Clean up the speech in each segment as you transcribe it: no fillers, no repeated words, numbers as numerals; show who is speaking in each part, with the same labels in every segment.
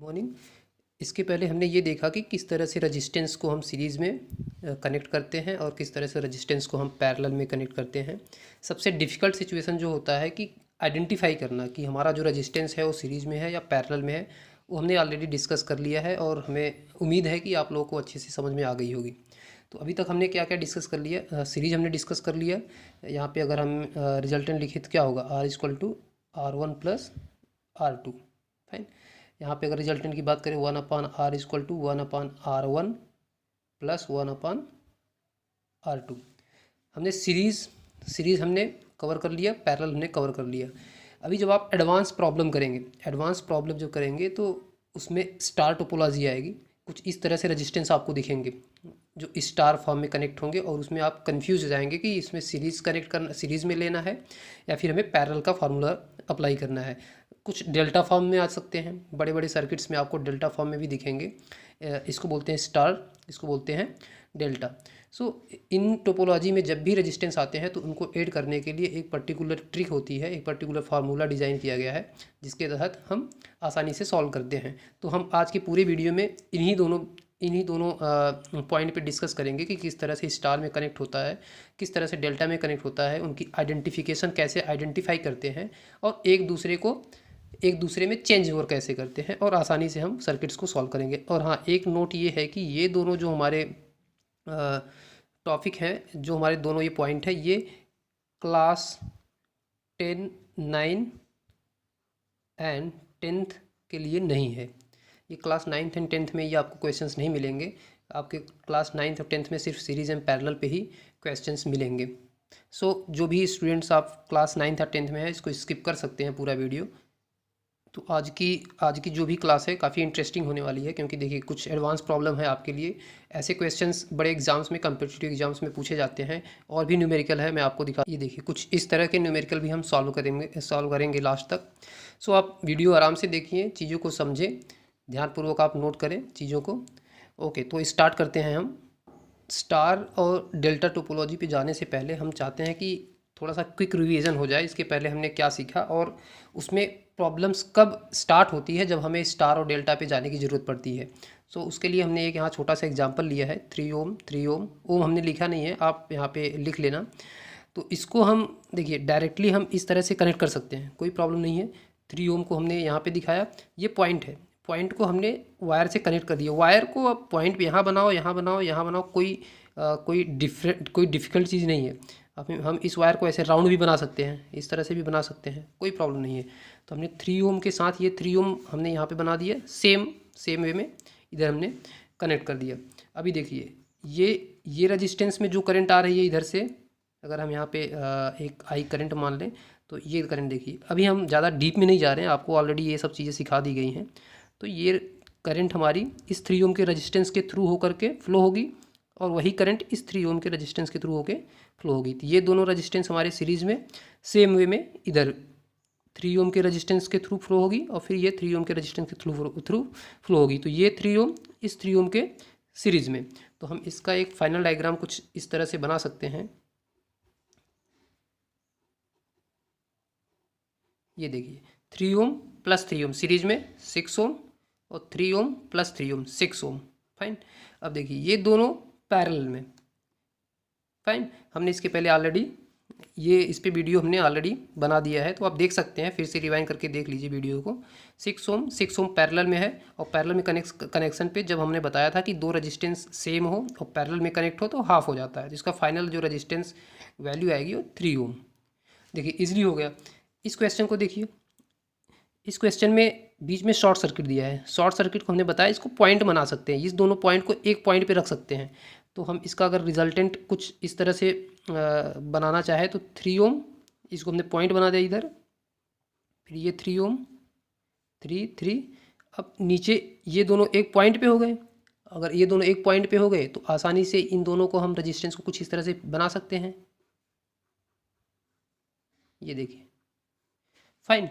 Speaker 1: Morning. इसके पहले हमने ये देखा कि किस तरह से रेजिस्टेंस को हम सीरीज़ में कनेक्ट करते हैं और किस तरह से रेजिस्टेंस को हम पैरेलल में कनेक्ट करते हैं। सबसे डिफ़िकल्ट सिचुएशन जो होता है कि आइडेंटिफाई करना कि हमारा जो रेजिस्टेंस है वो सीरीज़ में है या पैरेलल में है, वो हमने ऑलरेडी डिस्कस कर लिया है और हमें उम्मीद है कि आप लोगों को अच्छे से समझ में आ गई होगी। तो अभी तक हमने क्या क्या डिस्कस कर लिया, सीरीज़ हमने डिस्कस कर लिया। यहाँ पे अगर हम रिजल्टेंट लिखे तो क्या होगा, R = R1 + R2। फाइन। यहाँ पे अगर रिजल्टेंट की बात करें 1/R = 1/R1 + 1/R2। हमने सीरीज़ हमने कवर कर लिया, पैरेलल हमने कवर कर लिया। अभी जब आप एडवांस प्रॉब्लम करेंगे, एडवांस प्रॉब्लम जो करेंगे तो उसमें स्टार टोपोलॉजी आएगी। कुछ इस तरह से रेजिस्टेंस आपको दिखेंगे जो स्टार फॉर्म में कनेक्ट होंगे और उसमें आप कंफ्यूज हो जाएंगे कि इसमें सीरीज़ कनेक्ट करना, सीरीज़ में लेना है या फिर हमें पैरेलल का फार्मूला अप्लाई करना है। कुछ डेल्टा फॉर्म में आ सकते हैं, बड़े बड़े सर्किट्स में आपको डेल्टा फॉर्म में भी दिखेंगे। इसको बोलते हैं स्टार, इसको बोलते हैं डेल्टा। सो इन टोपोलॉजी में जब भी रेजिस्टेंस आते हैं तो उनको ऐड करने के लिए एक पर्टिकुलर ट्रिक होती है, एक पर्टिकुलर फार्मूला डिज़ाइन किया गया है जिसके तहत हम आसानी से सॉल्व करते हैं। तो हम आज के पूरे वीडियो में इन्हीं दोनों पॉइंट पे डिस्कस करेंगे कि किस तरह से स्टार में कनेक्ट होता है, किस तरह से डेल्टा में कनेक्ट होता है, उनकी आइडेंटिफिकेशन कैसे आइडेंटिफाई करते हैं और एक दूसरे में चेंज ओवर कैसे करते हैं और आसानी से हम सर्किट्स को सॉल्व करेंगे। और हाँ, एक नोट ये है कि ये दोनों जो हमारे टॉपिक हैं, जो हमारे दोनों ये पॉइंट है, ये क्लास 10, 9 एंड 10th के लिए नहीं है। ये क्लास 9th एंड 10th में ये आपको क्वेश्चंस नहीं मिलेंगे। आपके क्लास 9th और 10th में सिर्फ सीरीज़ एंड पैरेलल पे ही क्वेश्चंस मिलेंगे। सो जो भी स्टूडेंट्स आप क्लास 9th और 10th में है, इसको स्किप कर सकते हैं पूरा वीडियो। तो आज की जो भी क्लास है काफ़ी इंटरेस्टिंग होने वाली है, क्योंकि देखिए कुछ एडवांस प्रॉब्लम है आपके लिए। ऐसे क्वेश्चंस बड़े एग्जाम्स में, कम्पिटिटिव एग्जाम्स में पूछे जाते हैं। और भी न्यूमेरिकल है, मैं आपको दिखा, ये देखिए कुछ इस तरह के न्यूमेरिकल भी हम सॉल्व करेंगे लास्ट तक। सो आप वीडियो आराम से देखिए, चीज़ों को समझें, ध्यानपूर्वक आप नोट करें चीज़ों को। ओके, तो स्टार्ट करते हैं हम। स्टार और डेल्टा टोपोलॉजी पे जाने से पहले हम चाहते हैं कि थोड़ा सा क्विक रिवीजन हो जाए। इसके पहले हमने क्या सीखा और उसमें प्रॉब्लम्स कब स्टार्ट होती है जब हमें स्टार और डेल्टा पे जाने की ज़रूरत पड़ती है। सो उसके लिए हमने एक यहाँ छोटा सा एग्जांपल लिया है, 3 ओम। 3 ओम, ओम हमने लिखा नहीं है, आप यहाँ पे लिख लेना। तो इसको हम देखिए डायरेक्टली हम इस तरह से कनेक्ट कर सकते हैं, कोई प्रॉब्लम नहीं है। 3 ओम को हमने यहाँ पे दिखाया, ये पॉइंट है, पॉइंट को हमने वायर से कनेक्ट कर दिया। वायर को अब पॉइंट पे यहाँ बनाओ, यहाँ बनाओ, यहाँ बनाओ, कोई डिफ़िकल्ट चीज़ नहीं है। अब हम इस वायर को ऐसे राउंड भी बना सकते हैं, इस तरह से भी बना सकते हैं, कोई प्रॉब्लम नहीं है। तो हमने 3 ओम के साथ ये 3 ओम हमने यहाँ पे बना दिया, सेम वे में इधर हमने कनेक्ट कर दिया। अभी देखिए ये रजिस्टेंस में जो करंट आ रही है इधर से, अगर हम यहाँ पे एक आई करंट मान लें तो ये करंट देखिए, अभी हम ज़्यादा डीप में नहीं जा रहे हैं, आपको ऑलरेडी ये सब चीज़ें सिखा दी गई हैं। तो ये करंट हमारी इस 3 ओम के रजिस्टेंस के थ्रू होकर के फ्लो होगी और वही करंट इस 3 ओम के रजिस्टेंस के थ्रू होके फ्लो होगी। तो ये दोनों रजिस्टेंस हमारे सीरीज़ में सेम वे में इधर 3 ओम के रजिस्टेंस के थ्रू फ्लो होगी और फिर ये 3 ओम के रजिस्टेंस के थ्रू फ्लो होगी। तो ये 3 ओम इस 3 ओम के सीरीज़ में। तो हम इसका एक फाइनल डायग्राम कुछ इस तरह से बना सकते हैं। ये देखिए 3 ओम + 3 ओम सीरीज़ में 6 ओम और 3 ओम + 3 ओम 6 ओम। फाइन। अब देखिए ये दोनों पैरेलल में। फाइन। हमने इसके पहले ऑलरेडी इस पे वीडियो हमने ऑलरेडी बना दिया है, तो आप देख सकते हैं, फिर से रिवाइंड करके देख लीजिए वीडियो को। 6 ओम पैरेलल में है और पैरेलल में कनेक्शन पे जब हमने बताया था कि दो रजिस्टेंस सेम हो और पैरेलल में कनेक्ट हो तो हाफ हो जाता है, जिसका फाइनल जो रजिस्टेंस वैल्यू आएगी वो 3 ओम। देखिए ईजिली हो गया। इस क्वेश्चन को देखिए, इस क्वेश्चन में बीच में शॉर्ट सर्किट दिया है। शॉर्ट सर्किट को हमने बताया इसको पॉइंट बना सकते हैं, इस दोनों पॉइंट को एक पॉइंट पे रख सकते हैं। तो हम इसका अगर रिजल्टेंट कुछ इस तरह से बनाना चाहे तो 3 ओम, इसको हमने पॉइंट बना दिया इधर, फिर ये 3 ओम, 3। अब नीचे ये दोनों एक पॉइंट पे हो गए। अगर ये दोनों एक पॉइंट पे हो गए तो आसानी से इन दोनों को हम रजिस्टेंस को कुछ इस तरह से बना सकते हैं। ये देखिए, फाइन।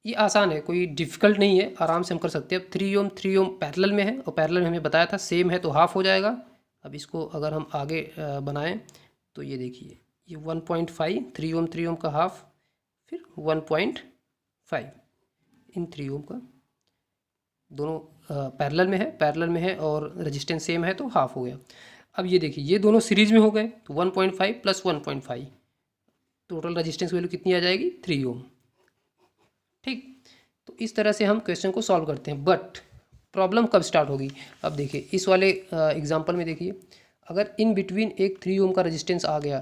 Speaker 1: ये आसान है, कोई डिफ़िकल्ट नहीं है, आराम से हम कर सकते हैं। अब 3 ओम पैरेलल में है और पैरेलल में हमें बताया था सेम है तो हाफ हो जाएगा। अब इसको अगर हम आगे बनाएं तो ये देखिए, ये 1.5, 3 ओम का हाफ, फिर 1.5 इन 3 ओम का। दोनों पैरेलल में है और रेजिस्टेंस सेम है तो हाफ हो गया। अब ये देखिए ये दोनों सीरीज में हो गए तो 1.5 प्लस 1.5 टोटल रेजिस्टेंस वैल्यू कितनी आ जाएगी 3 ओम। ठीक, तो इस तरह से हम क्वेश्चन को सॉल्व करते हैं। बट प्रॉब्लम कब स्टार्ट होगी, अब देखिए इस वाले एग्जांपल में देखिए, अगर इन बिटवीन एक 3 ओम का रेजिस्टेंस आ गया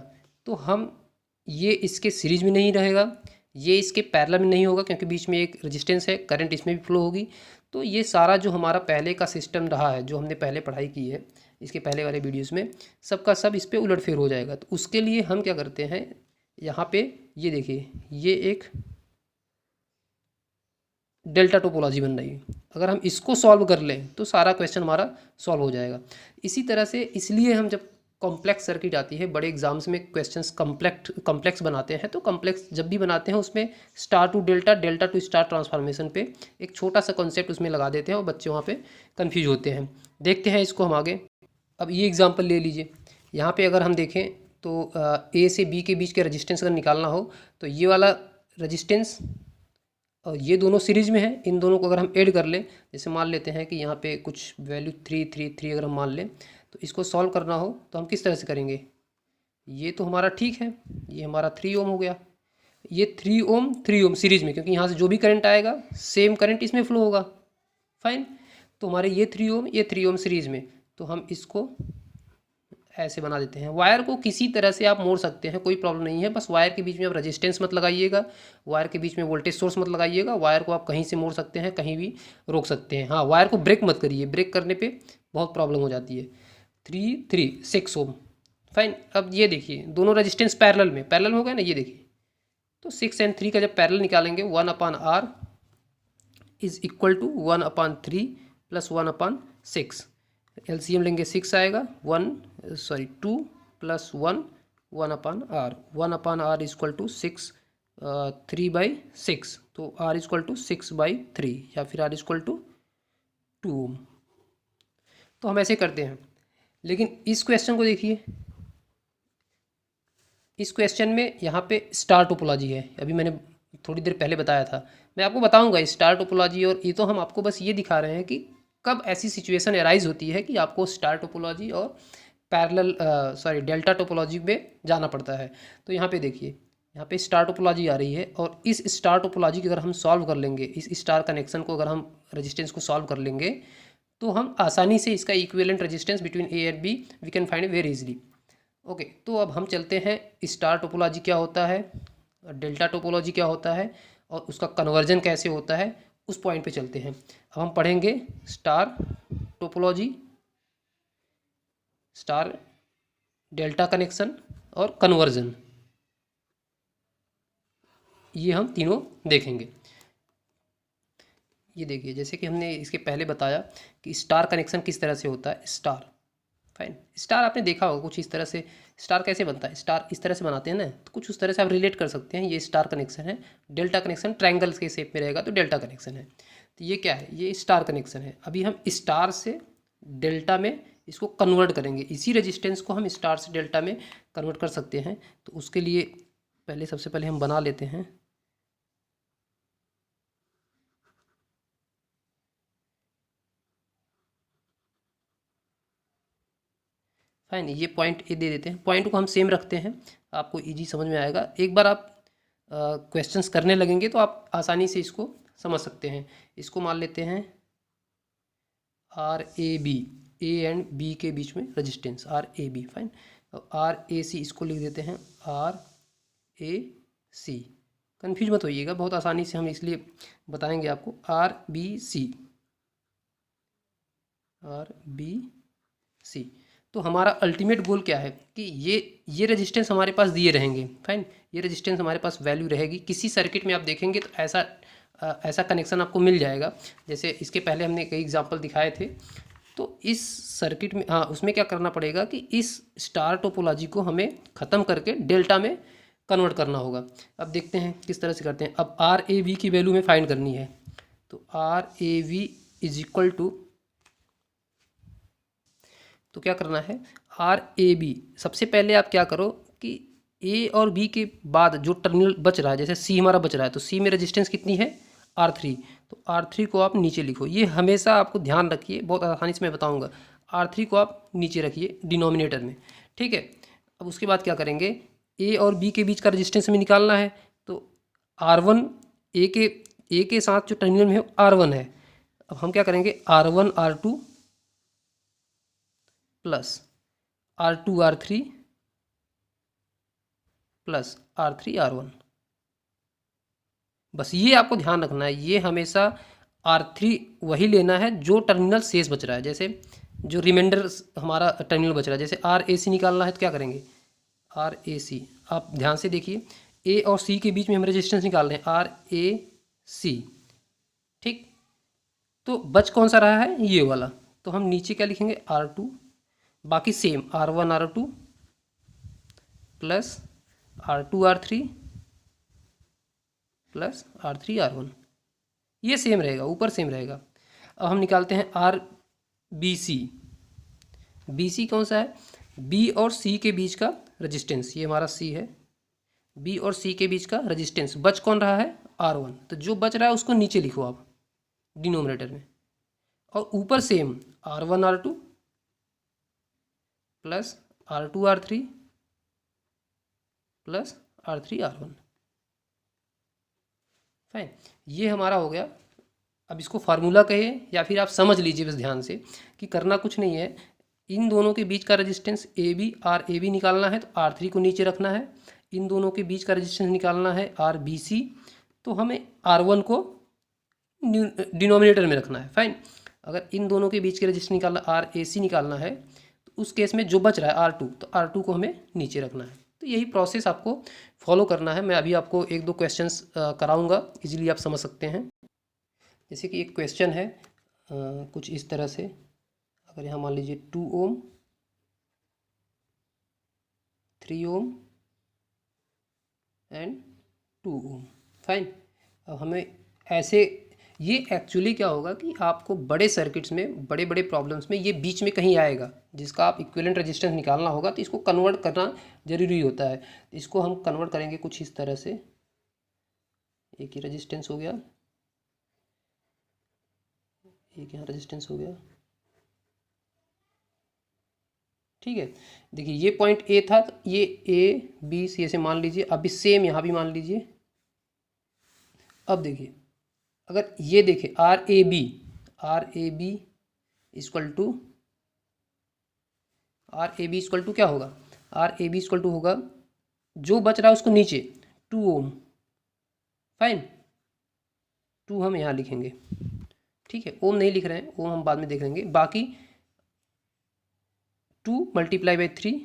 Speaker 1: तो हम ये इसके सीरीज में नहीं रहेगा, ये इसके पैरेलल में नहीं होगा क्योंकि बीच में एक रेजिस्टेंस है, करंट इसमें भी फ्लो होगी। तो ये सारा जो हमारा पहले का सिस्टम रहा है, जो हमने पहले पढ़ाई की है इसके पहले वाले वीडियोस में, सबका सब इस पर उलटफेर हो जाएगा। तो उसके लिए हम क्या करते हैं, यहाँ पे ये देखिए ये एक डेल्टा टोपोलॉजी बन रही है, अगर हम इसको सॉल्व कर लें तो सारा क्वेश्चन हमारा सॉल्व हो जाएगा। इसी तरह से इसलिए हम जब कॉम्प्लेक्स सर्किट आती है, बड़े एग्जाम्स में क्वेश्चंस कॉम्प्लेक्स बनाते हैं, तो कॉम्प्लेक्स जब भी बनाते हैं उसमें star to delta, delta to star transformation पे एक छोटा सा कॉन्सेप्ट उसमें लगा देते हैं और बच्चे वहाँ पे कंफ्यूज होते हैं। देखते हैं इसको हम आगे। अब ये एग्जाम्पल ले लीजिए, यहाँ पे अगर हम देखें तो ए से बी के बीच के रेजिस्टेंस अगर निकालना हो तो ये वाला रेजिस्टेंस और ये दोनों सीरीज में है, इन दोनों को अगर हम ऐड कर लें, जैसे मान लेते हैं कि यहाँ पे कुछ वैल्यू 3 अगर हम मान लें, तो इसको सॉल्व करना हो तो हम किस तरह से करेंगे। ये तो हमारा ठीक है, ये हमारा 3 ओम हो गया, ये 3 ओम सीरीज में, क्योंकि यहाँ से जो भी करंट आएगा सेम करंट इसमें फ्लो होगा। फाइन, तो हमारे ये 3 ओम सीरीज में, तो हम इसको ऐसे बना देते हैं। वायर को किसी तरह से आप मोड़ सकते हैं, कोई प्रॉब्लम नहीं है, बस वायर के बीच में आप रेजिस्टेंस मत लगाइएगा, वायर के बीच में वोल्टेज सोर्स मत लगाइएगा। वायर को आप कहीं से मोड़ सकते हैं, कहीं भी रोक सकते हैं। हाँ, वायर को ब्रेक मत करिए, ब्रेक करने पे बहुत प्रॉब्लम हो जाती है। 6 ओम। फाइन, अब ये देखिए दोनों रेजिस्टेंस पैरेलल हो गए ना, ये देखिए, तो 6 और 3 का जब पैरेलल निकालेंगे 1/r is equal to 1/3 plus 1/6। LCM लेंगे 6 आएगा, 2 plus 1/r, 1/r is equal to 6, 3/6, तो r इज इक्वल टू 6/3 या फिर r इज इक्वल टू 2 ओम। तो हम ऐसे करते हैं, लेकिन इस क्वेश्चन को देखिए, इस क्वेश्चन में यहाँ पे स्टार टोपोलॉजी है, अभी मैंने थोड़ी देर पहले बताया था, मैं आपको बताऊंगा स्टार टोपोलॉजी। और ये तो हम आपको बस ये दिखा रहे हैं कि कब ऐसी सिचुएशन अराइज होती है कि आपको स्टार टोपोलॉजी और डेल्टा टोपोलॉजी में जाना पड़ता है। तो यहाँ पे देखिए, यहाँ पे स्टार टोपोलॉजी आ रही है, और इस स्टार टोपोलॉजी को अगर हम सॉल्व कर लेंगे, इस स्टार कनेक्शन को अगर हम रेजिस्टेंस को सॉल्व कर लेंगे, तो हम आसानी से इसका equivalent resistance between A and B we can find very easily. Okay, तो अब हम चलते हैं स्टार टोपोलॉजी क्या होता है, डेल्टा टोपोलॉजी क्या होता है, और उसका कन्वर्जन कैसे होता है, उस पॉइंट पे चलते हैं। अब हम पढ़ेंगे star topology, star delta connection और कन्वर्जन, ये हम तीनों देखेंगे। ये देखिए, जैसे कि हमने इसके पहले बताया कि स्टार कनेक्शन किस तरह से होता है। स्टार, फाइन, स्टार आपने देखा होगा कुछ इस तरह से। स्टार कैसे बनता है, स्टार इस तरह से बनाते हैं ना, तो कुछ उस तरह से आप रिलेट कर सकते हैं, ये स्टार कनेक्शन है। डेल्टा कनेक्शन ट्रायंगल के शेप में रहेगा तो डेल्टा कनेक्शन है। तो ये क्या है, ये स्टार कनेक्शन है। अभी हम स्टार से डेल्टा में इसको कन्वर्ट करेंगे, इसी रेजिस्टेंस को हम स्टार से डेल्टा में कन्वर्ट कर सकते हैं। तो उसके लिए सबसे पहले हम बना लेते हैं, फाइन, ये पॉइंट ए दे देते हैं। पॉइंट को हम सेम रखते हैं, आपको इजी समझ में आएगा। एक बार आप क्वेश्चंस करने लगेंगे तो आप आसानी से इसको समझ सकते हैं। इसको मान लेते हैं RAB, ए एंड बी के बीच में रेजिस्टेंस RAB, फाइन। RAC इसको लिख देते हैं RAC, कन्फ्यूज मत होइएगा, बहुत आसानी से हम इसलिए बताएंगे आपको। RBC। तो हमारा अल्टीमेट गोल क्या है कि ये रेजिस्टेंस हमारे पास दिए रहेंगे, फाइन, ये रेजिस्टेंस हमारे पास वैल्यू रहेगी। किसी सर्किट में आप देखेंगे तो ऐसा कनेक्शन आपको मिल जाएगा। जैसे इसके पहले हमने कई एग्जांपल दिखाए थे, तो इस सर्किट में उसमें क्या करना पड़ेगा कि इस स्टार टोपोलॉजी को हमें ख़त्म करके डेल्टा में कन्वर्ट करना होगा। अब देखते हैं किस तरह से करते हैं। अब RAB की वैल्यू हमें फाइंड करनी है, तो RAB इज इक्वल टू, तो क्या करना है, RAB सबसे पहले आप क्या करो कि A और B के बाद जो टर्मिनल बच रहा है, जैसे C हमारा बच रहा है, तो C में रेजिस्टेंस कितनी है R3, तो R3 को आप नीचे लिखो। ये हमेशा आपको ध्यान रखिए, बहुत आसानी से मैं बताऊंगा। R3 को आप नीचे रखिए डिनोमिनेटर में, ठीक है। अब उसके बाद क्या करेंगे, A और B के बीच का रेजिस्टेंस हमें निकालना है। तो R1 A के साथ जो टर्मिनल में है R1 है। अब हम क्या करेंगे, R1 R2 plus R2 R3 plus R3 R1। बस ये आपको ध्यान रखना है, ये हमेशा R3 वही लेना है जो टर्मिनल शेष बच रहा है। जैसे जो रिमाइंडर हमारा टर्मिनल बच रहा है, जैसे RAC निकालना है तो क्या करेंगे, RAC। आप ध्यान से देखिए, A और C के बीच में हम रेजिस्टेंस निकाल रहे हैं RAC, ठीक। तो बच कौन सा रहा है, ये वाला। तो हम नीचे क्या लिखेंगे, R2, बाकी same R1 R2 plus R2 R3 plus R3 R1, ये सेम रहेगा, ऊपर सेम रहेगा। अब हम निकालते हैं RBC। BC कौन सा है, B और C के बीच का रेजिस्टेंस, ये हमारा C है। B और C के बीच का रेजिस्टेंस, बच कौन रहा है, R1। तो जो बच रहा है उसको नीचे लिखो आप डिनोमिनेटर में, और ऊपर same R1 R2 plus R2 R3 plus R3 R1। Fine, ये हमारा हो गया। अब इसको फार्मूला कहे या फिर आप समझ लीजिए बस ध्यान से कि करना कुछ नहीं है। इन दोनों के बीच का रेजिस्टेंस RAB निकालना है, तो R3 को नीचे रखना है। इन दोनों के बीच का रेजिस्टेंस निकालना है RBC, तो हमें R1 को डिनोमिनेटर में रखना है। फाइन, अगर इन दोनों के बीच के रेजिस्टेंस निकालना RAC निकालना है, तो उस केस में जो बच रहा है R2, तो R2 को हमें नीचे रखना है। तो यही प्रोसेस आपको फॉलो करना है। मैं अभी आपको एक दो क्वेश्चंस कराऊंगा, इजीली आप समझ सकते हैं। जैसे कि एक क्वेश्चन है कुछ इस तरह से, अगर यहाँ मान लीजिए 2 ओम 3 ओम एंड 2 ओम। फाइन, अब हमें ऐसे, ये एक्चुअली क्या होगा कि आपको बड़े सर्किट्स में, बड़े बड़े प्रॉब्लम्स में ये बीच में कहीं आएगा, जिसका आप इक्विवेलेंट रेजिस्टेंस निकालना होगा, तो इसको कन्वर्ट करना जरूरी होता है। इसको हम कन्वर्ट करेंगे कुछ इस तरह से, एक ही रेजिस्टेंस हो गया, एक यहाँ रेजिस्टेंस हो गया, ठीक है। देखिए ये पॉइंट A था, तो ये ABC ऐसे मान लीजिए। अभी सेम यहाँ भी मान लीजिए। अब देखिए, अगर ये देखें RAB इक्वल टू क्या होगा, RAB इक्वल टू होगा, जो बच रहा है उसको नीचे 2 ओम। फाइन, 2 हम यहाँ लिखेंगे, ठीक है। ओम नहीं लिख रहे हैं, ओम हम बाद में देख लेंगे। बाकी 2 multiply by 3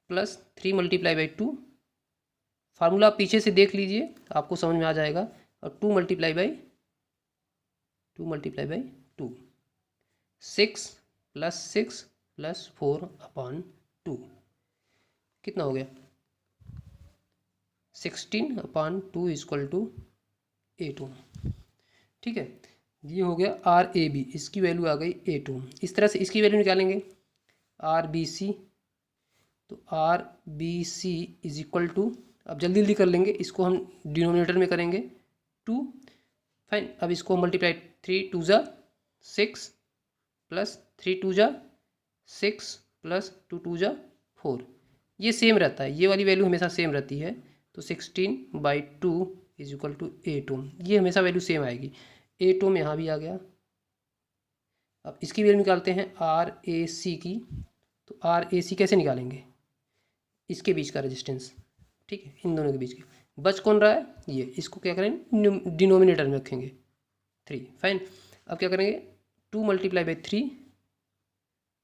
Speaker 1: plus 3 multiply by 2, formula पीछे से देख लीजिए, आपको समझ में आ जाएगा। और 2 मल्टीप्लाई बाई 2, 6 प्लस 4/2 कितना हो गया, 16/2 इक्वल टू 8 ओम, ठीक है। ये हो गया RAB, इसकी वैल्यू आ गई 8 ओम। इस तरह से इसकी वैल्यू निकालेंगे RBC, तो RBC इज इक्वल टू, अब जल्दी जल्दी कर लेंगे, इसको हम डिनोमिनेटर में करेंगे 2। फाइन, अब इसको मल्टीप्लाई 3 2 ज़ा 6 प्लस 3 2 ज़ा 6 प्लस 2 2 ज़ा 4, ये सेम रहता है, ये वाली वैल्यू हमेशा सेम रहती है। तो 16/2 इज इक्वल टू 8 ओम, ये हमेशा वैल्यू सेम आएगी। 8 ओम यहाँ भी आ गया। अब इसकी वैल्यू निकालते हैं RAC की, तो RAC कैसे निकालेंगे, इसके बीच का रेजिस्टेंस, ठीक है, इन दोनों के बीच की। बच कौन रहा है, ये, इसको क्या करेंगे, डिनोमिनेटर में रखेंगे 3। फाइन, अब क्या करेंगे, 2 मल्टीप्लाई बाई 3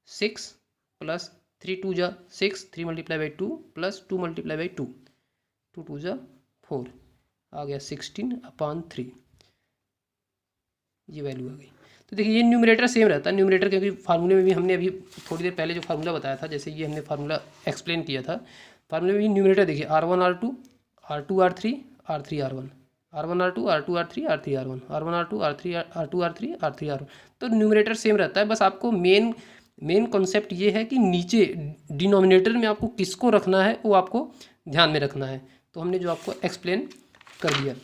Speaker 1: 6 प्लस 3 2 ज़ा 6, 3 multiply by 2 plus 2 multiply by 2, 2 2 ज़ा 4, आ गया 16/3, ये वैल्यू आ गई। तो देखिए ये न्यूमरेटर सेम रहता है, न्यूमरेटर क्योंकि फार्मूले में भी हमने अभी थोड़ी देर पहले जो फार्मूला बताया था, जैसे ये हमने फार्मूला एक्सप्लेन किया था, फार्मूले में भी न्यूमरेटर देखिए R1 R2 R2 R3 R3 R1, R1 R2 R2 R3 R3 R1, R1 R2 R2 R3 R3 R1। तो न्यूमरेटर सेम रहता है, बस आपको मेन कॉन्सेप्ट ये है कि नीचे डिनोमिनेटर में आपको किसको रखना है वो आपको ध्यान में रखना है। तो हमने जो आपको एक्सप्लेन कर दिया।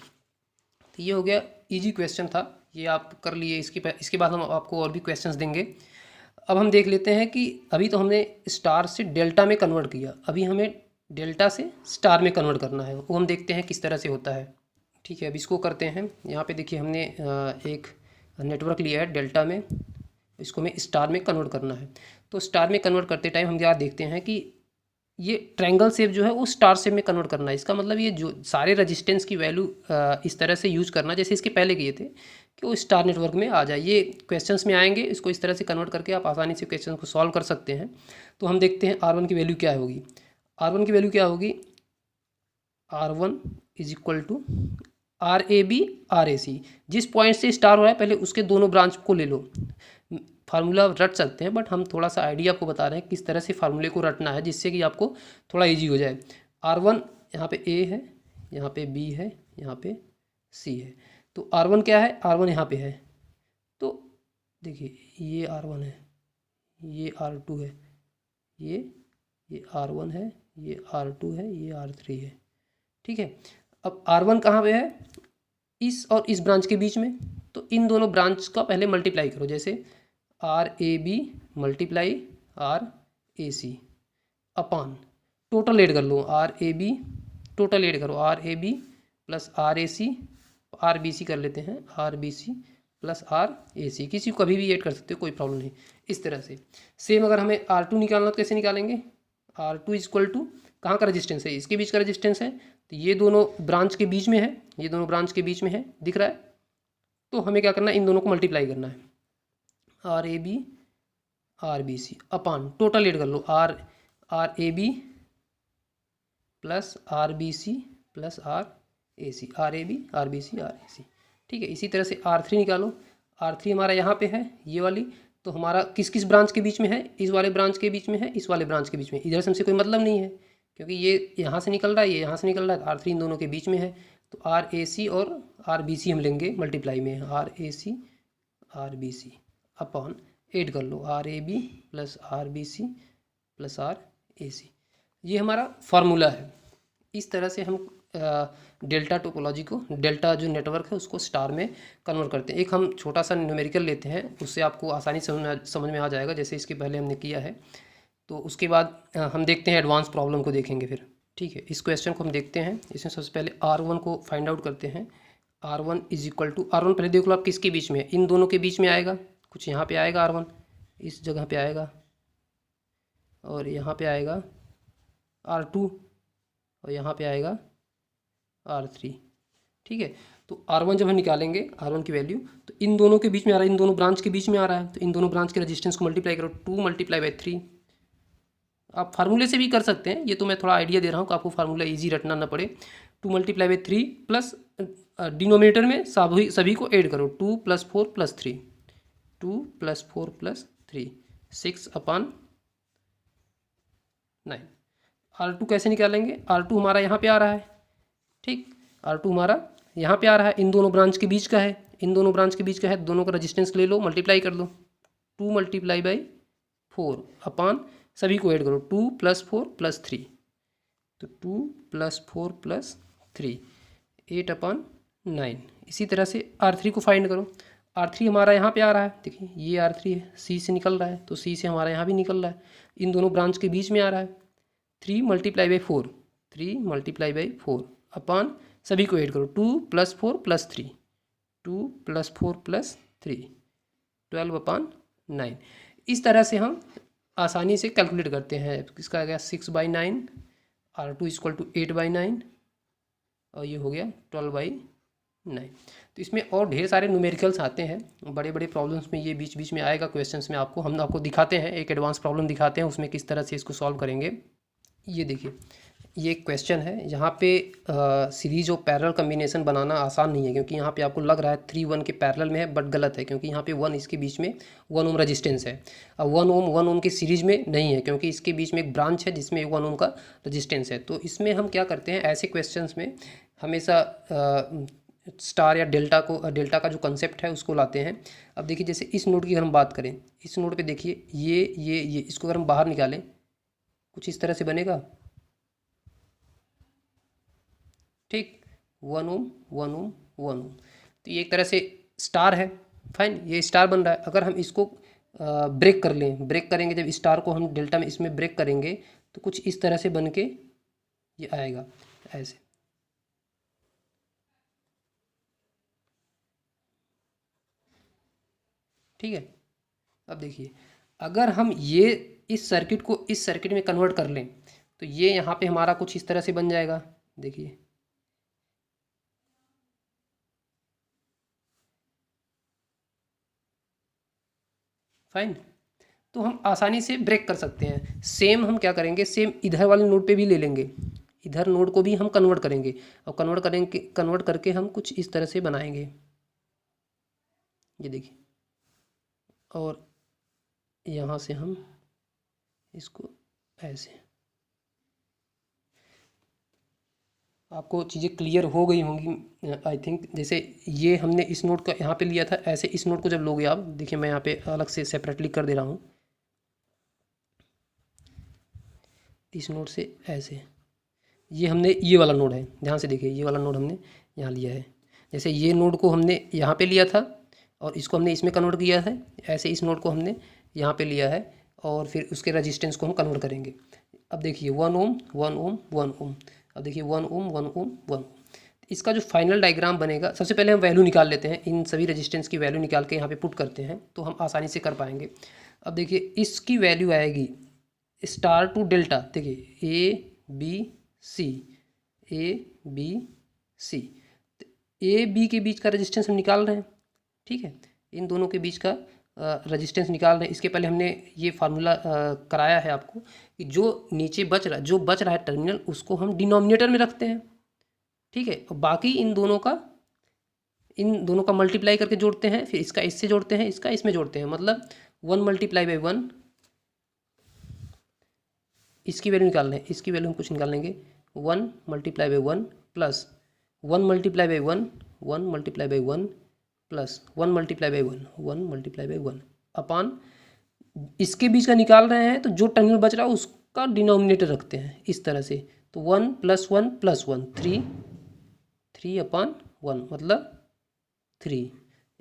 Speaker 1: तो ये हो गया, इजी क्वेश्चन था, ये आप कर लिए। इसके बाद हम आपको और भी क्वेश्चंस देंगे। अब हम देख लेते हैं कि अभी तो हमने स्टार से डेल्टा में कन्वर्ट किया, अभी हमें डेल्टा से स्टार में कन्वर्ट करना है, वो हम देखते हैं किस तरह से होता है। ठीक है, अब इसको करते हैं। यहाँ पे देखिए हमने एक नेटवर्क लिया है डेल्टा में, इसको हमें स्टार में कन्वर्ट करना है। तो स्टार में कन्वर्ट करते टाइम हम क्या देखते हैं कि ये ट्रायंगल शेप जो है वो स्टार शेप में कन्वर्ट करना है। इसका मतलब ये जो सारे रेजिस्टेंस की वैल्यू इस तरह से यूज करना जैसे इसके पहले किए थे कि वो स्टार नेटवर्क में आ जाए। ये क्वेश्चंस में आएंगे, इसको इस तरह से कन्वर्ट करके आप आसानी से क्वेश्चन को सॉल्व कर सकते हैं। तो हम देखते हैं R1 की वैल्यू क्या होगी। R1 की वैल्यू क्या होगी, R1 is equal to RAB RAC। जिस पॉइंट से स्टार हो रहा है पहले उसके दोनों ब्रांच को ले लो। फार्मूला रट सकते हैं बट हम थोड़ा सा आइडिया आपको बता रहे हैं किस तरह से फार्मूले को रटना है जिससे कि आपको थोड़ा इजी हो जाए। R1 यहाँ पे A है, यहाँ पे B है, यहाँ पे C है। तो R1 क्या है, R1 यहाँ पे है। तो देखिए ये R1 है, ये R2 है, ये R1 है, ये R2 है, ये R3 है। ठीक है, अब R1 कहाँ पे है, इस और इस ब्रांच के बीच में। तो इन दोनों ब्रांच का पहले मल्टीप्लाई करो, जैसे RAB मल्टीप्लाई RAC अपान टोटल ऐड कर लो, RAB टोटल ऐड करो, RAB प्लस RAC, RBC कर लेते हैं, RBC प्लस RAC, किसी को कभी भी ऐड कर सकते हो, कोई प्रॉब्लम नहीं। इस तरह से सेम अगर हमें R2 निकालना तो कैसे निकालेंगे, R2 इज इक्वल टू कहाँ का रजिस्टेंस है, इसके बीच का रजिस्टेंस है। तो ये दोनों ब्रांच के बीच में है, ये दोनों ब्रांच के बीच में है, दिख रहा है। तो हमें क्या करना है, इन दोनों को मल्टीप्लाई करना है, RAB RBC अपान टोटल ऐड कर लो, RAB plus RBC plus RAC, RAB RBC RAC। ठीक है, इसी तरह से R3 निकालो, R3 हमारा यहाँ पे है ये वाली। तो हमारा किस किस ब्रांच के बीच में है, इस वाले ब्रांच के बीच में है, इस वाले ब्रांच के बीच में। इधर से हमसे कोई मतलब नहीं है क्योंकि ये यहाँ से निकल रहा है, ये यहाँ से निकल रहा है, R3 इन दोनों के बीच में है। तो RAC और RBC हम लेंगे मल्टीप्लाई में, RAC RBC अपॉन ऐड कर लो, RAB plus RBC plus RAC। ये हमारा फार्मूला है। इस तरह से हम डेल्टा टोपोलॉजी को, डेल्टा जो नेटवर्क है उसको स्टार में कन्वर्ट करते हैं। एक हम छोटा सा न्यूमेरिकल लेते हैं, उससे आपको आसानी समझ में आ जाएगा, जैसे इसके पहले हमने किया है। तो उसके बाद हम देखते हैं एडवांस प्रॉब्लम को देखेंगे फिर। ठीक है, इस क्वेश्चन को हम देखते हैं। इसमें सबसे पहले R1 को फाइंड आउट करते हैं। R1 is equal to, R1 पहले देख लो आप किसके बीच में है, इन दोनों के बीच में आएगा, कुछ यहाँ पे आएगा R1, इस जगह पे आएगा, और यहाँ पे आएगा R2, और यहाँ पे आएगा R3। ठीक है, तो R1 जब हम निकालेंगे R1 की वैल्यू, तो इन दोनों के बीच में आ रहा है, इन दोनों ब्रांच के बीच में आ रहा है। तो इन दोनों ब्रांच के रेजिस्टेंस को मल्टीप्लाई करो, 2 मल्टीप्लाई बाई 3। आप फार्मूले से भी कर सकते हैं, ये तो मैं थोड़ा आइडिया दे रहा हूँ कि आपको फार्मूला इजी रटना ना पड़े। 2 मल्टीप्लाई बाई 3 प्लस डिनोमिनेटर में सभी को ऐड करो, 2 प्लस 4 प्लस 3, 2 प्लस 4 प्लस 3, 6 अपान 9। R2 कैसे निकालेंगे, R2 हमारा यहाँ पे आ रहा है। ठीक, R2 हमारा यहाँ पे आ रहा है, इन दोनों ब्रांच के बीच का है, इन दोनों ब्रांच के बीच का है, दोनों का रेजिस्टेंस ले लो, मल्टीप्लाई कर दो, 2 मल्टीप्लाई बाई 4 अपान सभी को ऐड करो, 2 प्लस 4 प्लस 3, तो 2 प्लस 4 प्लस 3, 8 अपान 9। इसी तरह से R3 को फाइंड करो। R3 हमारा यहाँ पे आ रहा है, देखिए ये R3 है, C से निकल रहा है, तो C से हमारा यहाँ भी निकल रहा है, इन दोनों ब्रांच के बीच में आ रहा है। 3 मल्टीप्लाई बाई 4, 3 मल्टीप्लाई बाई 4 अपान सभी को ऐड करो, 2 प्लस 4 प्लस 3, 2 प्लस 4 प्लस 3, 12 अपान 9। इस तरह से हम आसानी से कैलकुलेट करते हैं। इसका आ गया 6/9, R2 इक्वल टू 8/9, और ये हो गया 12/9। तो इसमें और ढेर सारे न्यूमेरिकल्स आते हैं, बड़े बड़े प्रॉब्लम्स में ये बीच बीच में आएगा क्वेश्चंस में। हम आपको दिखाते हैं, एक एडवांस प्रॉब्लम दिखाते हैं, उसमें किस तरह से इसको सॉल्व करेंगे। ये देखिए, ये एक क्वेश्चन है, यहाँ पे सीरीज और पैरेलल कम्बिनेशन बनाना आसान नहीं है, क्योंकि यहाँ पे आपको लग रहा है 3 1 के पैरेलल में है, बट गलत है, क्योंकि यहाँ पे 1 इसके बीच में 1 ओम रजिस्टेंस है। अब 1 ओम की सीरीज में नहीं है, क्योंकि इसके बीच में एक ब्रांच है जिसमें 1 ओम का रजिस्टेंस है। तो इसमें हम क्या करते हैं, ऐसे क्वेश्चन में हमेशा स्टार या डेल्टा का जो कंसेप्ट है उसको लाते हैं। अब देखिए, जैसे इस नोड की अगर हम बात करें, इस नोड पे देखिए ये इसको अगर हम बाहर निकालें, कुछ इस तरह से बनेगा। ठीक, 1 ओम 1 ओम। तो ये एक तरह से स्टार है, फाइन, ये स्टार बन रहा है। अगर हम इसको ब्रेक कर लें, ब्रेक करेंगे जब स्टार को हम डेल्टा में इसमें ब्रेक करेंगे तो कुछ इस तरह से बन के ये आएगा ऐसे। ठीक है, अब देखिए अगर हम ये इस सर्किट को इस सर्किट में कन्वर्ट कर लें तो ये यहाँ पे हमारा कुछ इस तरह से बन जाएगा। देखिए फाइन, तो हम आसानी से ब्रेक कर सकते हैं। सेम हम क्या करेंगे, सेम इधर वाले नोड पे भी ले लेंगे, इधर नोड को भी हम कन्वर्ट करेंगे और कन्वर्ट करके हम कुछ इस तरह से बनाएंगे। ये देखिए, और यहाँ से हम इसको ऐसे, आपको चीज़ें क्लियर हो गई होंगी आई थिंक। जैसे ये हमने इस नोड का यहाँ पे लिया था, ऐसे इस नोड को जब लोगे आप, देखिए मैं यहाँ पे अलग से सेपरेटली कर दे रहा हूँ, इस नोड से ऐसे, ये हमने ये वाला नोड है, ध्यान से देखिए ये वाला नोड हमने यहाँ लिया है। जैसे ये नोड को हमने यहाँ पे लिया था और इसको हमने इसमें कन्वर्ट किया है, ऐसे इस नोड को हमने यहाँ पे लिया है और फिर उसके रजिस्टेंस को हम कन्वर्ट करेंगे। अब देखिए 1 ओम 1 ओम 1 ओम, अब देखिए 1 ओम 1 ओम 1 ओम। इसका जो फाइनल डायग्राम बनेगा, सबसे पहले हम वैल्यू निकाल लेते हैं, इन सभी रजिस्टेंस की वैल्यू निकाल के यहाँ पे पुट करते हैं तो हम आसानी से कर पाएंगे। अब देखिए इसकी वैल्यू आएगी स्टार टू डेल्टा, देखिए A B C, A B C, A B के बीच का रजिस्टेंस हम निकाल रहे हैं। ठीक है, इन दोनों के बीच का रजिस्टेंस निकाल रहे हैं। इसके पहले हमने ये फार्मूला कराया है आपको कि जो नीचे बच रहा है, जो बच रहा है टर्मिनल, उसको हम डिनोमिनेटर में रखते हैं। ठीक है, और बाकी इन दोनों का मल्टीप्लाई करके जोड़ते हैं, फिर इसका इससे जोड़ते हैं, इसका इसमें जोड़ते हैं, मतलब 1 मल्टीप्लाई बाई 1, इसकी वैल्यू निकाल लें, इसकी वैल्यू हम कुछ निकाल लेंगे 1 multiply by 1 plus 1 multiply by 1, 1 multiply by 1 plus 1 multiply by 1, 1 multiply by 1 अपान, इसके बीच का निकाल रहे हैं तो जो टर्मिनल बच रहा है उसका डिनोमिनेटर रखते हैं इस तरह से। तो 1 प्लस 1 प्लस 1, 3 अपान 1 मतलब 3,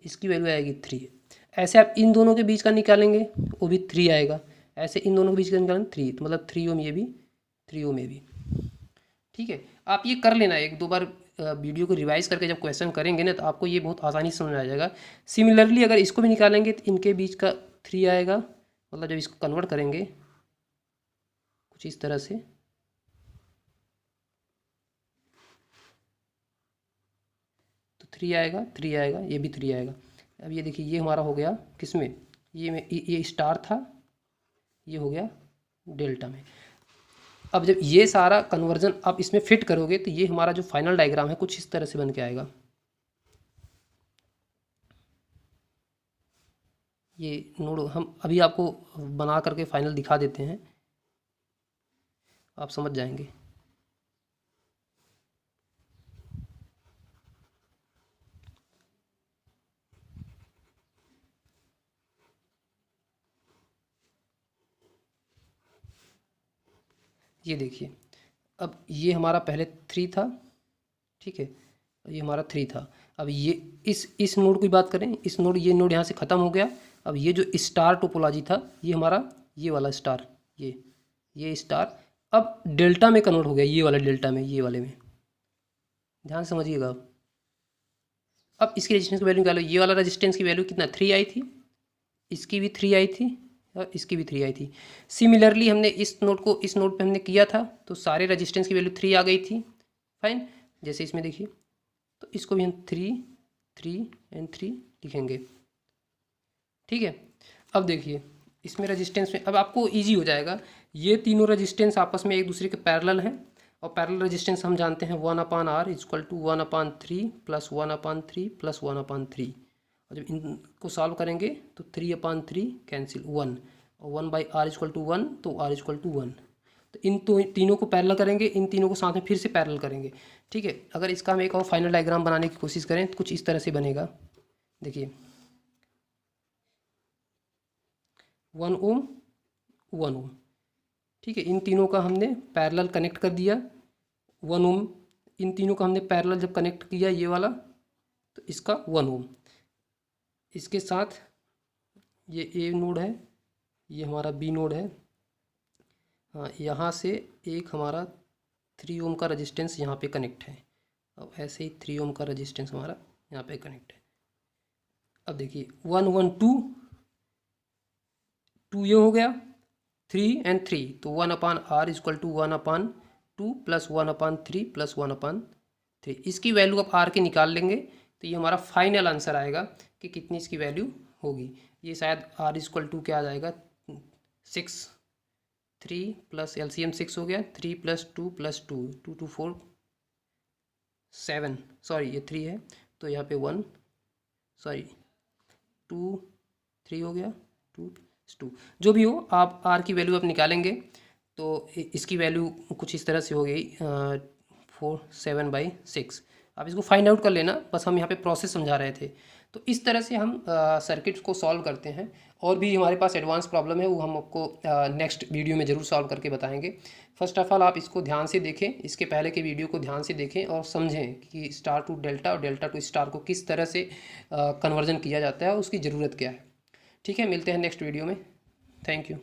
Speaker 1: इसकी वैल्यू आएगी 3। ऐसे आप इन दोनों के बीच का निकालेंगे वो भी 3 आएगा, ऐसे इन दोनों के बीच का निकालेंगे 3, तो मतलब 3 ओम ये भी, 3 ओम ये भी। ठीक है, आप ये कर लेना, एक दो बार वीडियो को रिवाइज करके जब क्वेश्चन करेंगे ना तो आपको ये बहुत आसानी से समझ आ जाएगा। सिमिलरली अगर इसको भी निकालेंगे तो इनके बीच का 3 आएगा, मतलब जब इसको कन्वर्ट करेंगे कुछ इस तरह से, तो 3 आएगा, 3 आएगा, ये भी 3 आएगा। अब ये देखिए ये हमारा हो गया किसमें, ये स्टार था, ये हो गया डेल्टा में। अब जब ये सारा कन्वर्जन आप इसमें फिट करोगे तो ये हमारा जो फाइनल डायग्राम है कुछ इस तरह से बन के आएगा। ये नोड हम अभी आपको बना करके फाइनल दिखा देते हैं, आप समझ जाएंगे। ये देखिए, अब ये हमारा पहले 3 था, ठीक है, ये हमारा 3 था। अब ये इस नोड की बात करें, इस नोड, ये नोड यहाँ से ख़त्म हो गया। अब ये जो स्टार टोपोलॉजी था, ये हमारा ये वाला स्टार, ये स्टार अब डेल्टा में कन्वर्ट हो गया, ये वाला डेल्टा में, ये वाले में, ध्यान समझिएगा। अब इसकी रेजिस्टेंस की वैल्यू निकालो, ये वाला रेजिस्टेंस की वैल्यू कितना 3 आई थी, इसकी भी 3 आई थी और इसकी भी 3 आई थी। सिमिलरली हमने इस नोड को इस नोड पे हमने किया था तो सारे रेजिस्टेंस की वैल्यू 3 आ गई थी, फाइन। जैसे इसमें देखिए तो इसको भी हम 3 एंड 3 लिखेंगे। ठीक है, अब देखिए इसमें रेजिस्टेंस में अब आपको इजी हो जाएगा, ये तीनों रेजिस्टेंस आपस में एक दूसरे के पैरेलल हैं और पैरेलल रेजिस्टेंस हम जानते हैं 1/r equal to 1/3 plus 1/3 plus 1/3। और जब इनको सॉल्व करेंगे तो 3/3 कैंसिल 1 और 1/r इक्वल टू 1, तो r इक्वल टू 1। तो इन तीनों को पैरेलल करेंगे, इन तीनों को साथ में फिर से पैरेलल करेंगे। ठीक है, अगर इसका हम एक और फाइनल डायग्राम बनाने की कोशिश करें तो कुछ इस तरह से बनेगा। देखिए 1 ओम 1 ओम, ठीक है, इन तीनों का हमने पैरेलल कनेक्ट कर दिया 1 ओम, इन तीनों का हमने पैरेलल जब कनेक्ट किया ये वाला तो इसका 1 ओम। इसके साथ ये ए नोड है, ये हमारा बी नोड है। हाँ, यहाँ से एक हमारा 3 ओम का रजिस्टेंस यहाँ पे कनेक्ट है। अब ऐसे ही 3 ओम का रजिस्टेंस हमारा यहाँ पे कनेक्ट है। अब देखिए 1 1 2 2 ये हो गया, 3 एंड 3, तो 1/r equal to 1/2 plus 1/3 plus 1/3। इसकी वैल्यू आप r की निकाल लेंगे तो ये हमारा फाइनल आंसर आएगा कि कितनी इसकी वैल्यू होगी। ये शायद r इक्वल टू क्या आ जाएगा, 6, 3 प्लस LCM 6 हो गया, 3 + 2 + 2 2 2 4 7, सॉरी ये 3 है तो यहाँ पे 1, सॉरी 2 3 हो गया, 2 2, जो भी हो आप r की वैल्यू आप निकालेंगे तो इसकी वैल्यू कुछ इस तरह से हो गई 4/7/6। आप इसको फाइंड आउट कर लेना, बस हम यहाँ पे प्रोसेस समझा रहे थे। तो इस तरह से हम सर्किट्स को सॉल्व करते हैं। और भी हमारे पास एडवांस प्रॉब्लम है, वो हम आपको नेक्स्ट वीडियो में ज़रूर सॉल्व करके बताएंगे। फर्स्ट ऑफ ऑल आप इसको ध्यान से देखें, इसके पहले के वीडियो को ध्यान से देखें और समझें कि स्टार टू डेल्टा और डेल्टा टू स्टार को किस तरह से कन्वर्जन किया जाता है, उसकी ज़रूरत क्या है। ठीक है, मिलते हैं नेक्स्ट वीडियो में। Thank you.